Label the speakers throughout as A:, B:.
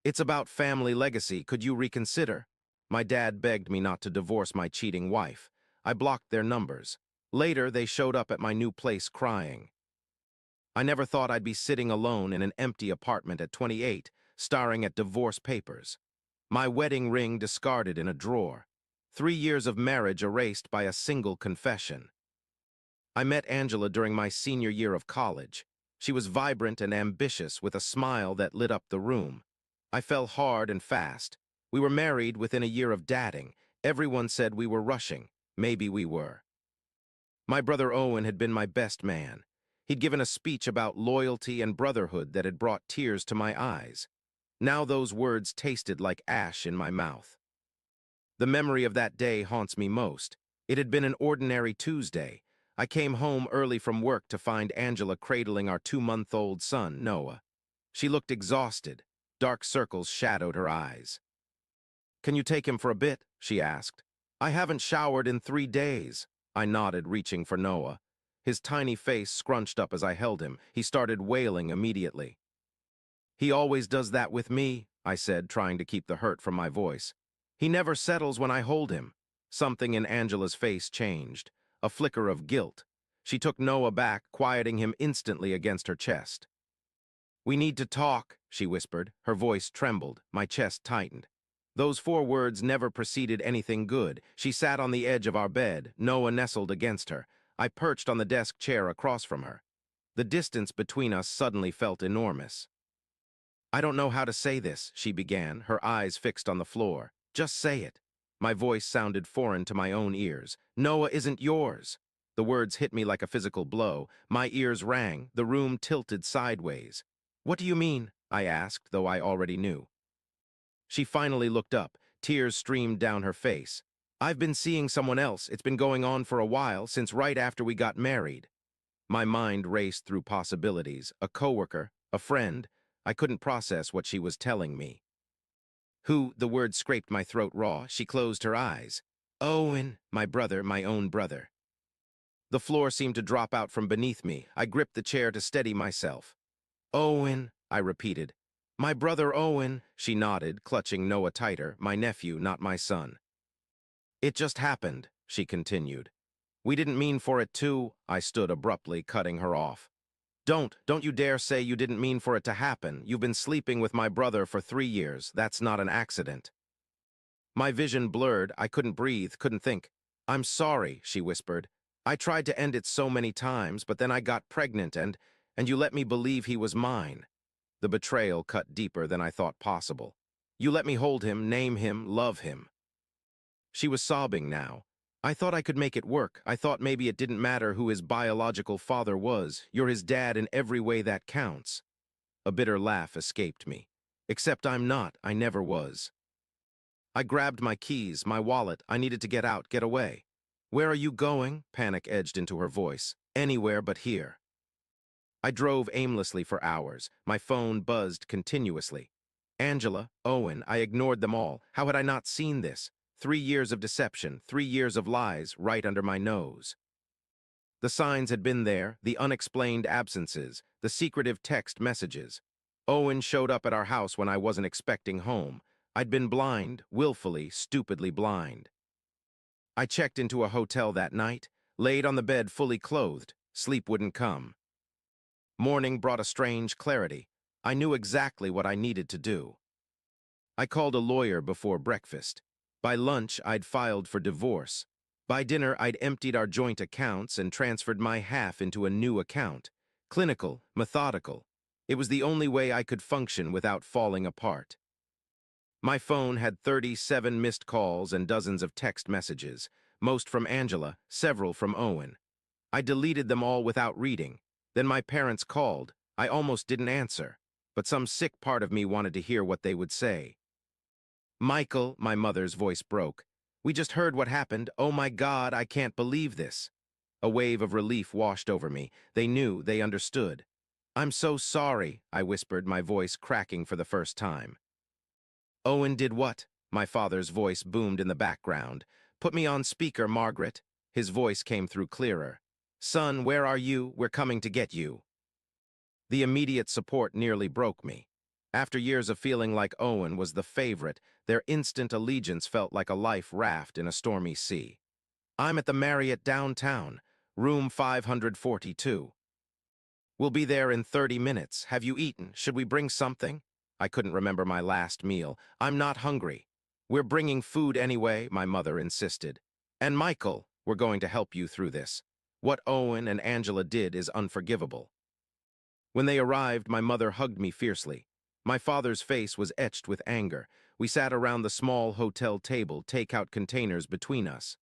A: It's about family legacy. Could you reconsider? My dad begged me not to divorce my cheating wife. I blocked their numbers. Later, they showed up at my new place crying. I never thought I'd be sitting alone in an empty apartment at 28, staring at divorce papers. My wedding ring discarded in a drawer. 3 years of marriage erased by a single confession. I met Angela during my senior year of college. She was vibrant and ambitious with a smile that lit up the room. I fell hard and fast. We were married within a year of dating. Everyone said we were rushing. Maybe we were. My brother Owen had been my best man. He'd given a speech about loyalty and brotherhood that had brought tears to my eyes. Now those words tasted like ash in my mouth. The memory of that day haunts me most. It had been an ordinary Tuesday. I came home early from work to find Angela cradling our 2-month-old son, Noah. She looked exhausted. Dark circles shadowed her eyes. "Can you take him for a bit?" she asked. "I haven't showered in 3 days." I nodded, reaching for Noah. His tiny face scrunched up as I held him. He started wailing immediately. "He always does that with me," I said, trying to keep the hurt from my voice. "He never settles when I hold him." Something in Angela's face changed, a flicker of guilt. She took Noah back, quieting him instantly against her chest. "We need to talk," she whispered. Her voice trembled. My chest tightened. Those 4 words never preceded anything good. She sat on the edge of our bed, Noah nestled against her. I perched on the desk chair across from her. The distance between us suddenly felt enormous. "I don't know how to say this," she began, her eyes fixed on the floor. "Just say it." My voice sounded foreign to my own ears. "Noah isn't yours." The words hit me like a physical blow. My ears rang, the room tilted sideways. "What do you mean?" I asked, though I already knew. She finally looked up. Tears streamed down her face. "I've been seeing someone else. It's been going on for a while, since right after we got married." My mind raced through possibilities. A coworker, a friend. I couldn't process what she was telling me. "Who?" The word scraped my throat raw. She closed her eyes. "Owen, my brother, my own brother." The floor seemed to drop out from beneath me. I gripped the chair to steady myself. "Owen," I repeated. "My brother Owen," she nodded, clutching Noah tighter. "My nephew, not my son." "It just happened," she continued. "We didn't mean for it to." I stood abruptly, cutting her off. Don't you dare say you didn't mean for it to happen. You've been sleeping with my brother for 3 years. That's not an accident." My vision blurred. I couldn't breathe, couldn't think. "I'm sorry," she whispered. "I tried to end it so many times, but then I got pregnant and you let me believe he was mine." The betrayal cut deeper than I thought possible. "You let me hold him, name him, love him." She was sobbing now. "I thought I could make it work. I thought maybe it didn't matter who his biological father was. You're his dad in every way that counts." A bitter laugh escaped me. "Except I'm not. I never was." I grabbed my keys, my wallet. I needed to get out, get away. "Where are you going?" Panic edged into her voice. "Anywhere but here." I drove aimlessly for hours. My phone buzzed continuously. Angela, Owen, I ignored them all. How had I not seen this? 3 years of deception, 3 years of lies, right under my nose. The signs had been there, the unexplained absences, the secretive text messages. Owen showed up at our house when I wasn't expecting home. I'd been blind, willfully, stupidly blind. I checked into a hotel that night, laid on the bed fully clothed. Sleep wouldn't come. Morning brought a strange clarity. I knew exactly what I needed to do. I called a lawyer before breakfast. By lunch, I'd filed for divorce. By dinner, I'd emptied our joint accounts and transferred my half into a new account. Clinical, methodical. It was the only way I could function without falling apart. My phone had 37 missed calls and dozens of text messages, most from Angela, several from Owen. I deleted them all without reading. Then my parents called. I almost didn't answer, but some sick part of me wanted to hear what they would say. "Michael," my mother's voice broke. "We just heard what happened. Oh my God, I can't believe this." A wave of relief washed over me. They knew, they understood. "I'm so sorry," I whispered, my voice cracking for the first time. "Owen did what?" My father's voice boomed in the background. "Put me on speaker, Margaret." His voice came through clearer. "Son, where are you? We're coming to get you." The immediate support nearly broke me. After years of feeling like Owen was the favorite, their instant allegiance felt like a life raft in a stormy sea. I'm at the Marriott downtown, room 542. We'll be there in 30 minutes. Have you eaten? Should we bring something? I couldn't remember my last meal. I'm not hungry. We're bringing food anyway, my mother insisted. And Michael, we're going to help you through this. What Owen and Angela did is unforgivable. When they arrived, my mother hugged me fiercely. My father's face was etched with anger. We sat around the small hotel table, takeout containers between us.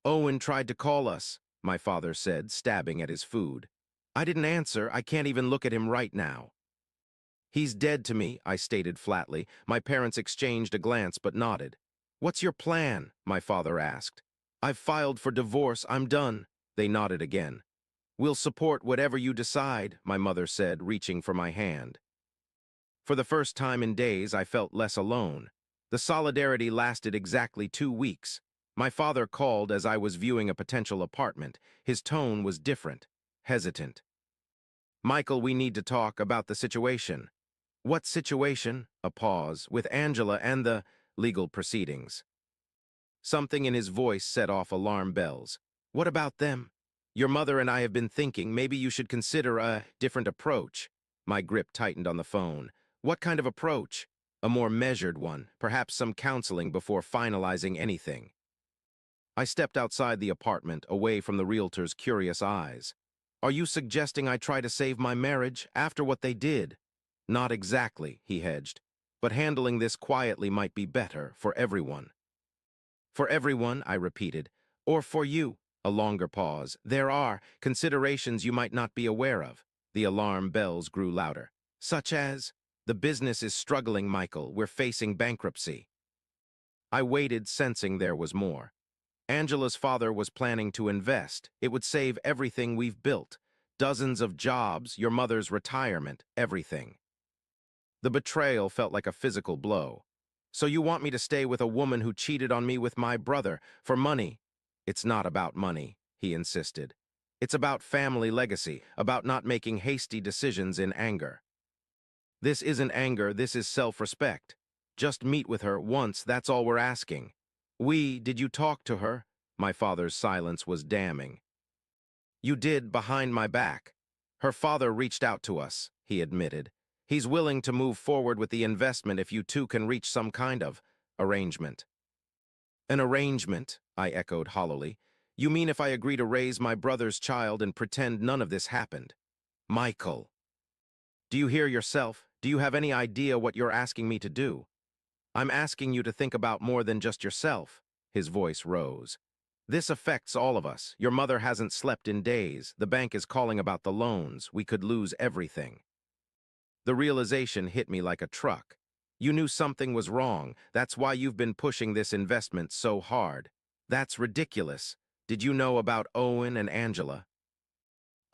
A: Owen tried to call us, my father said, stabbing at his food. I didn't answer. I can't even look at him right now. He's dead to me, I stated flatly. My parents exchanged a glance but nodded. What's your plan? My father asked. I've filed for divorce. I'm done. They nodded again. We'll support whatever you decide, my mother said, reaching for my hand. For the first time in days, I felt less alone. The solidarity lasted exactly 2 weeks. My father called as I was viewing a potential apartment. His tone was different, hesitant. Michael, we need to talk about the situation. What situation? A pause, with Angela and the legal proceedings. Something in his voice set off alarm bells. What about them? Your mother and I have been thinking maybe you should consider a different approach. My grip tightened on the phone. What kind of approach? A more measured one, perhaps some counseling before finalizing anything. I stepped outside the apartment, away from the realtor's curious eyes. Are you suggesting I try to save my marriage after what they did? Not exactly, he hedged, but handling this quietly might be better for everyone. For everyone, I repeated, or for you? A longer pause. There are considerations you might not be aware of. The alarm bells grew louder. Such as, the business is struggling, Michael. We're facing bankruptcy. I waited, sensing there was more. Angela's father was planning to invest. It would save everything we've built. Dozens of jobs, your mother's retirement, everything. The betrayal felt like a physical blow. So you want me to stay with a woman who cheated on me with my brother for money? It's not about money, he insisted. It's about family legacy, about not making hasty decisions in anger. This isn't anger, this is self-respect. Just meet with her once, that's all we're asking. Did you talk to her? My father's silence was damning. You did, behind my back. Her father reached out to us, he admitted. He's willing to move forward with the investment if you two can reach some kind of arrangement. An arrangement, I echoed hollowly. You mean if I agree to raise my brother's child and pretend none of this happened? Michael. Do you hear yourself? Do you have any idea what you're asking me to do? I'm asking you to think about more than just yourself. His voice rose. This affects all of us. Your mother hasn't slept in days. The bank is calling about the loans. We could lose everything. The realization hit me like a truck. You knew something was wrong. That's why you've been pushing this investment so hard. That's ridiculous. Did you know about Owen and Angela?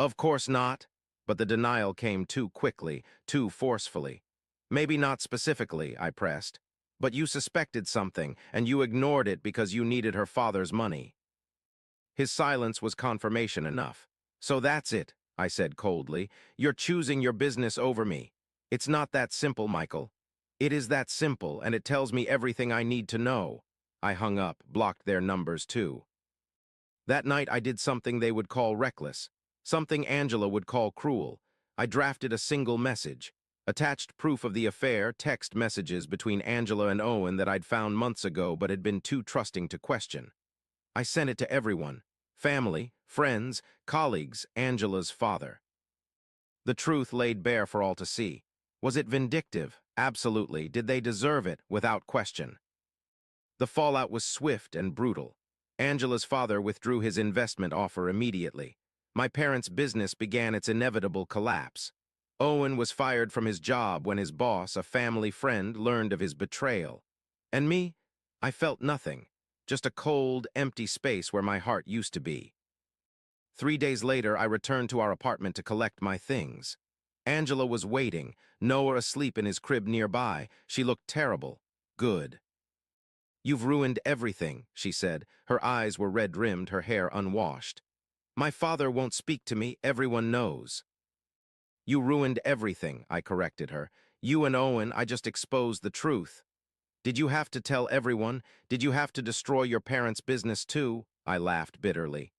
A: Of course not, but the denial came too quickly, too forcefully. Maybe not specifically, I pressed, but you suspected something, and you ignored it because you needed her father's money. His silence was confirmation enough. So that's it, I said coldly. You're choosing your business over me. It's not that simple, Michael. It is that simple, and it tells me everything I need to know. I hung up, blocked their numbers too. That night I did something they would call reckless, something Angela would call cruel. I drafted a single message, attached proof of the affair, text messages between Angela and Owen that I'd found months ago but had been too trusting to question. I sent it to everyone, family, friends, colleagues, Angela's father. The truth laid bare for all to see. Was it vindictive? Absolutely. Did they deserve it? Without question. The fallout was swift and brutal. Angela's father withdrew his investment offer immediately. My parents' business began its inevitable collapse. Owen was fired from his job when his boss, a family friend, learned of his betrayal. And me? I felt nothing, just a cold, empty space where my heart used to be. 3 days later, I returned to our apartment to collect my things. Angela was waiting, Noah asleep in his crib nearby. She looked terrible. Good. You've ruined everything, she said. Her eyes were red-rimmed, her hair unwashed. My father won't speak to me, everyone knows. You ruined everything, I corrected her. You and Owen, I just exposed the truth. Did you have to tell everyone? Did you have to destroy your parents' business too? I laughed bitterly.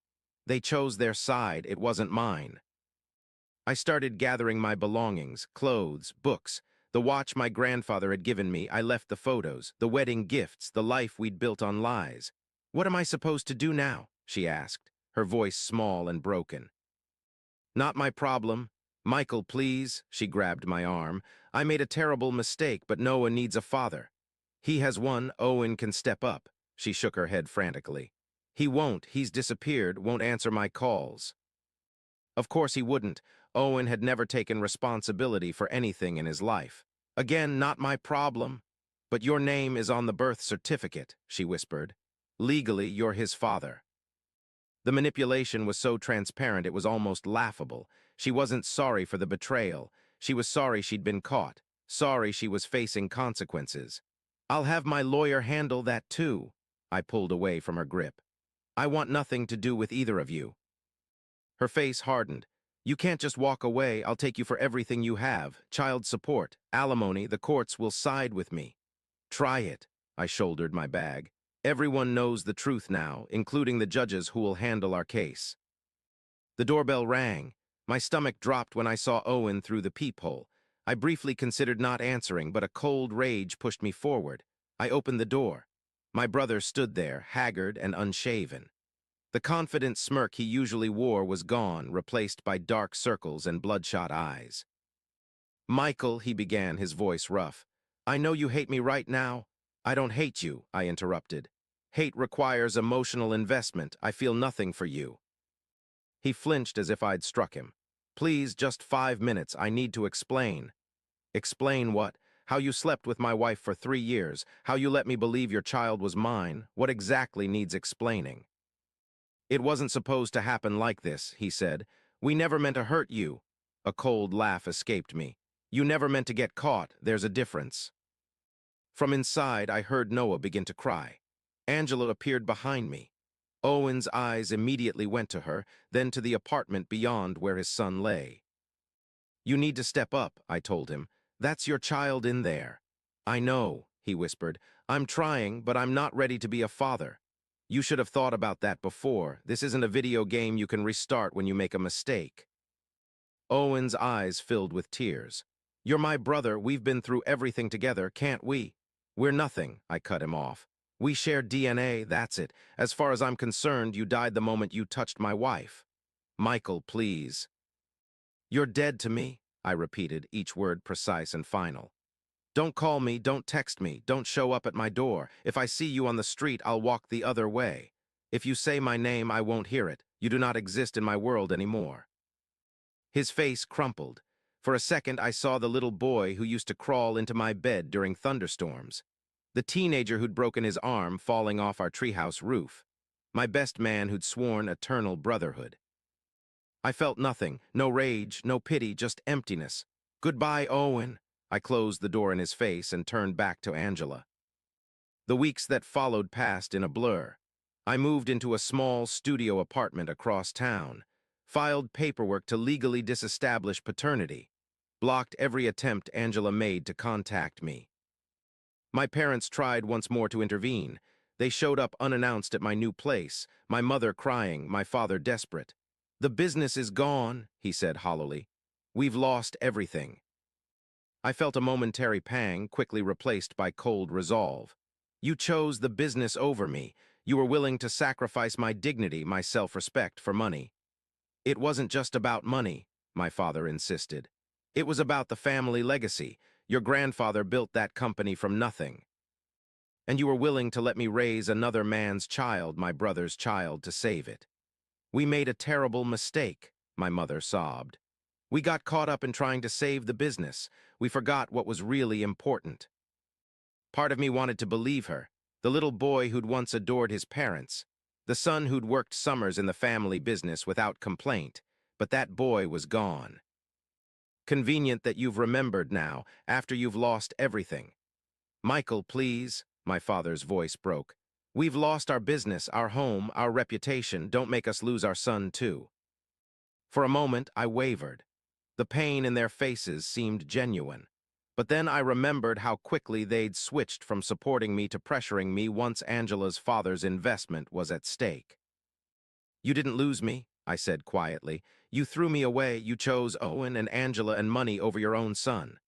A: They chose their side, it wasn't mine. I started gathering my belongings, clothes, books, the watch my grandfather had given me. I left the photos, the wedding gifts, the life we'd built on lies. What am I supposed to do now? She asked, her voice small and broken. Not my problem. Michael, please. She grabbed my arm. I made a terrible mistake, but Noah needs a father. He has one. Owen can step up. She shook her head frantically. He won't. He's disappeared, won't answer my calls. Of course he wouldn't. Owen had never taken responsibility for anything in his life. Again, not my problem. But your name is on the birth certificate, she whispered. Legally, you're his father. The manipulation was so transparent it was almost laughable. She wasn't sorry for the betrayal. She was sorry she'd been caught. Sorry she was facing consequences. I'll have my lawyer handle that too. I pulled away from her grip. I want nothing to do with either of you. Her face hardened. You can't just walk away. I'll take you for everything you have. Child support, alimony, the courts will side with me. Try it. I shouldered my bag. Everyone knows the truth now, including the judges who will handle our case. The doorbell rang. My stomach dropped when I saw Owen through the peephole. I briefly considered not answering, but a cold rage pushed me forward. I opened the door. My brother stood there, haggard and unshaven. The confident smirk he usually wore was gone, replaced by dark circles and bloodshot eyes. Michael, he began, his voice rough. I know you hate me right now. I don't hate you, I interrupted. Hate requires emotional investment. I feel nothing for you. He flinched as if I'd struck him. Please, just 5 minutes. I need to explain. Explain what? How you slept with my wife for 3 years. How you let me believe your child was mine. What exactly needs explaining? It wasn't supposed to happen like this, he said. We never meant to hurt you. A cold laugh escaped me. You never meant to get caught. There's a difference. From inside, I heard Noah begin to cry. Angela appeared behind me. Owen's eyes immediately went to her, then to the apartment beyond where his son lay. You need to step up, I told him. That's your child in there. I know, he whispered. I'm trying, but I'm not ready to be a father. You should have thought about that before. This isn't a video game you can restart when you make a mistake. Owen's eyes filled with tears. You're my brother. We've been through everything together, can't we? We're nothing, I cut him off. We share DNA, that's it. As far as I'm concerned, you died the moment you touched my wife. Michael, please. You're dead to me, I repeated, each word precise and final. Don't call me, don't text me, don't show up at my door. If I see you on the street, I'll walk the other way. If you say my name, I won't hear it. You do not exist in my world anymore. His face crumpled. For a second, I saw the little boy who used to crawl into my bed during thunderstorms. The teenager who'd broken his arm falling off our treehouse roof. My best man who'd sworn eternal brotherhood. I felt nothing, no rage, no pity, just emptiness. Goodbye, Owen. I closed the door in his face and turned back to Angela. The weeks that followed passed in a blur. I moved into a small studio apartment across town, filed paperwork to legally disestablish paternity, blocked every attempt Angela made to contact me. My parents tried once more to intervene. They showed up unannounced at my new place, my mother crying, my father desperate. The business is gone, he said hollowly. We've lost everything. I felt a momentary pang, quickly replaced by cold resolve. You chose the business over me. You were willing to sacrifice my dignity, my self-respect for money. It wasn't just about money, my father insisted. It was about the family legacy. Your grandfather built that company from nothing. And you were willing to let me raise another man's child, my brother's child, to save it. We made a terrible mistake, my mother sobbed. We got caught up in trying to save the business. We forgot what was really important. Part of me wanted to believe her, the little boy who'd once adored his parents, the son who'd worked summers in the family business without complaint, but that boy was gone. Convenient that you've remembered now, after you've lost everything. Michael, please, my father's voice broke. We've lost our business, our home, our reputation. Don't make us lose our son, too. For a moment, I wavered. The pain in their faces seemed genuine. But then I remembered how quickly they'd switched from supporting me to pressuring me once Angela's father's investment was at stake. "You didn't lose me," I said quietly. "You threw me away. You chose Owen and Angela and money over your own son."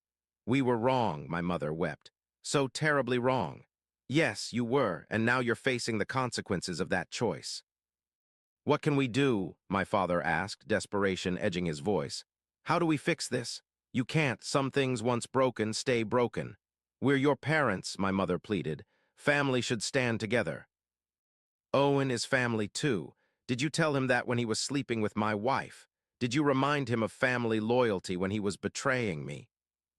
A: "We were wrong," my mother wept. "So terribly wrong." "Yes, you were, and now you're facing the consequences of that choice." "What can we do?" my father asked, desperation edging his voice. "How do we fix this? You can't. Some things once broken stay broken. We're your parents," my mother pleaded. "Family should stand together." "Owen is family too. Did you tell him that when he was sleeping with my wife? Did you remind him of family loyalty when he was betraying me?"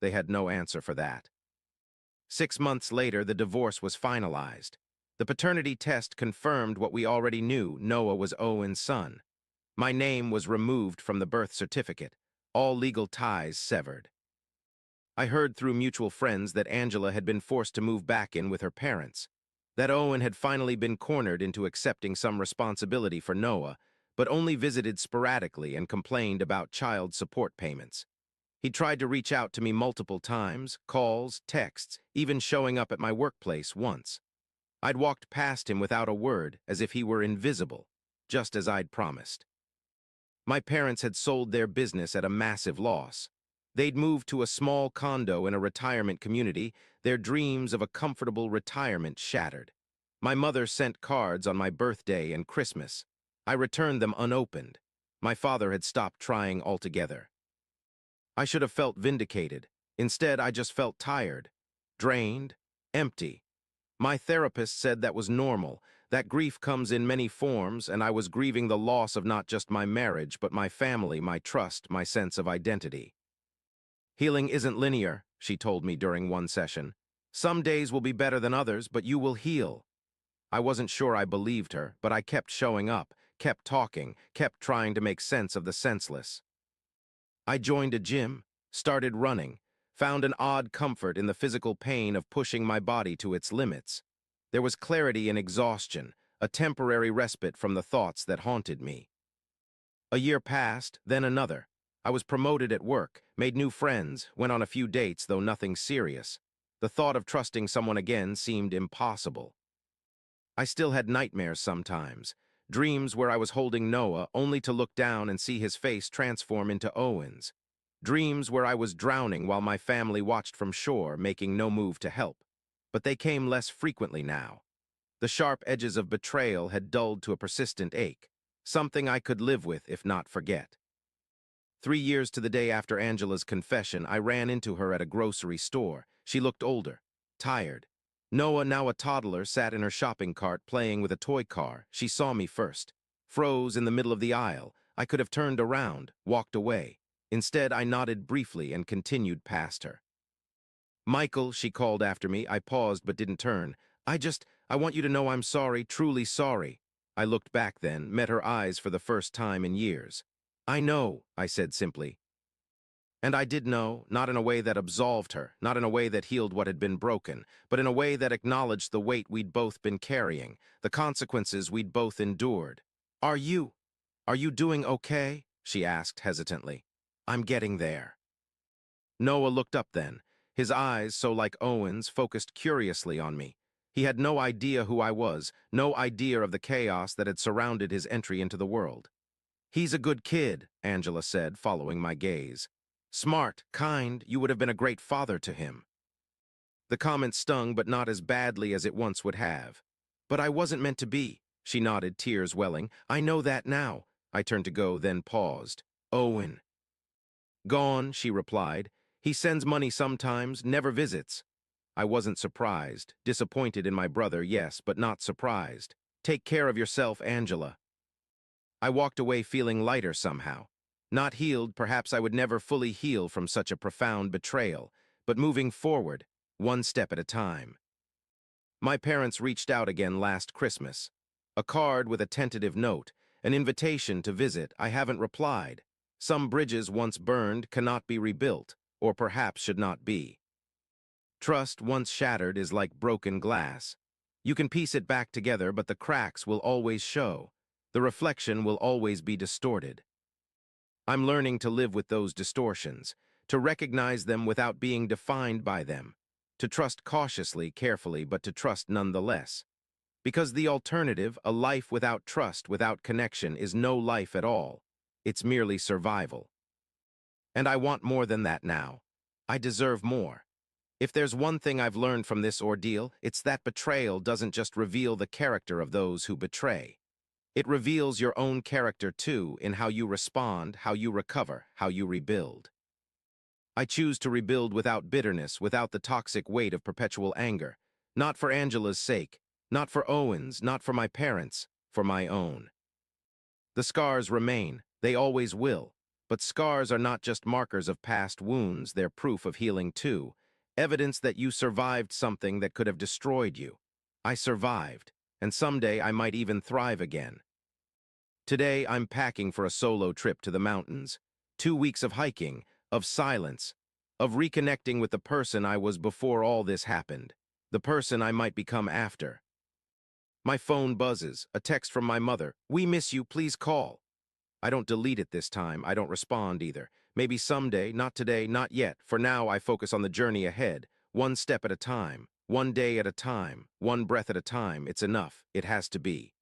A: They had no answer for that. 6 months later, the divorce was finalized. The paternity test confirmed what we already knew: Noah was Owen's son. My name was removed from the birth certificate, all legal ties severed. I heard through mutual friends that Angela had been forced to move back in with her parents, that Owen had finally been cornered into accepting some responsibility for Noah, but only visited sporadically and complained about child support payments. He tried to reach out to me multiple times, calls, texts, even showing up at my workplace once. I'd walked past him without a word, as if he were invisible, just as I'd promised. My parents had sold their business at a massive loss. They'd moved to a small condo in a retirement community, their dreams of a comfortable retirement shattered. My mother sent cards on my birthday and Christmas. I returned them unopened. My father had stopped trying altogether. I should have felt vindicated. Instead, I just felt tired, drained, empty. My therapist said that was normal, that grief comes in many forms, and I was grieving the loss of not just my marriage, but my family, my trust, my sense of identity. "Healing isn't linear," she told me during one session. "Some days will be better than others, but you will heal." I wasn't sure I believed her, but I kept showing up, kept talking, kept trying to make sense of the senseless. I joined a gym, started running, found an odd comfort in the physical pain of pushing my body to its limits. There was clarity in exhaustion, a temporary respite from the thoughts that haunted me. A year passed, then another. I was promoted at work, made new friends, went on a few dates, though nothing serious. The thought of trusting someone again seemed impossible. I still had nightmares sometimes, dreams where I was holding Noah only to look down and see his face transform into Owen's. Dreams where I was drowning while my family watched from shore, making no move to help. But they came less frequently now. The sharp edges of betrayal had dulled to a persistent ache, something I could live with if not forget. 3 years to the day after Angela's confession, I ran into her at a grocery store. She looked older, tired. Noah, now a toddler, sat in her shopping cart playing with a toy car. She saw me first, froze in the middle of the aisle. I could have turned around, walked away. Instead, I nodded briefly and continued past her. "Michael," she called after me. I paused but didn't turn. I want you to know I'm sorry, truly sorry." I looked back then, met her eyes for the first time in years. "I know," I said simply. And I did know, not in a way that absolved her, not in a way that healed what had been broken, but in a way that acknowledged the weight we'd both been carrying, the consequences we'd both endured. Are you doing okay?" she asked hesitantly. "I'm getting there." Noah looked up then, his eyes, so like Owen's, focused curiously on me. He had no idea who I was, no idea of the chaos that had surrounded his entry into the world. "He's a good kid," Angela said, following my gaze. "Smart, kind, you would have been a great father to him." The comment stung, but not as badly as it once would have. "But I wasn't meant to be," she nodded, tears welling. "I know that now." I turned to go, then paused. "Owen." "Gone," she replied. "He sends money sometimes, never visits." I wasn't surprised. Disappointed in my brother, yes, but not surprised. "Take care of yourself, Angela." I walked away feeling lighter somehow. Not healed, perhaps I would never fully heal from such a profound betrayal, but moving forward, one step at a time. My parents reached out again last Christmas. A card with a tentative note, an invitation to visit. I haven't replied. Some bridges once burned cannot be rebuilt, or perhaps should not be. Trust once shattered is like broken glass. You can piece it back together, but the cracks will always show. The reflection will always be distorted. I'm learning to live with those distortions, to recognize them without being defined by them, to trust cautiously, carefully, but to trust nonetheless. Because the alternative, a life without trust, without connection, is no life at all. It's merely survival. And I want more than that now. I deserve more. If there's one thing I've learned from this ordeal, it's that betrayal doesn't just reveal the character of those who betray. It reveals your own character too, in how you respond, how you recover, how you rebuild. I choose to rebuild without bitterness, without the toxic weight of perpetual anger. Not for Angela's sake, not for Owen's, not for my parents, for my own. The scars remain, they always will. But scars are not just markers of past wounds, they're proof of healing too. Evidence that you survived something that could have destroyed you. I survived, and someday I might even thrive again. Today I'm packing for a solo trip to the mountains. 2 weeks of hiking, of silence, of reconnecting with the person I was before all this happened, the person I might become after. My phone buzzes, a text from my mother. "We miss you, please call." I don't delete it this time, I don't respond either. Maybe someday, not today, not yet. For now, I focus on the journey ahead, one step at a time, one day at a time, one breath at a time. It's enough, it has to be.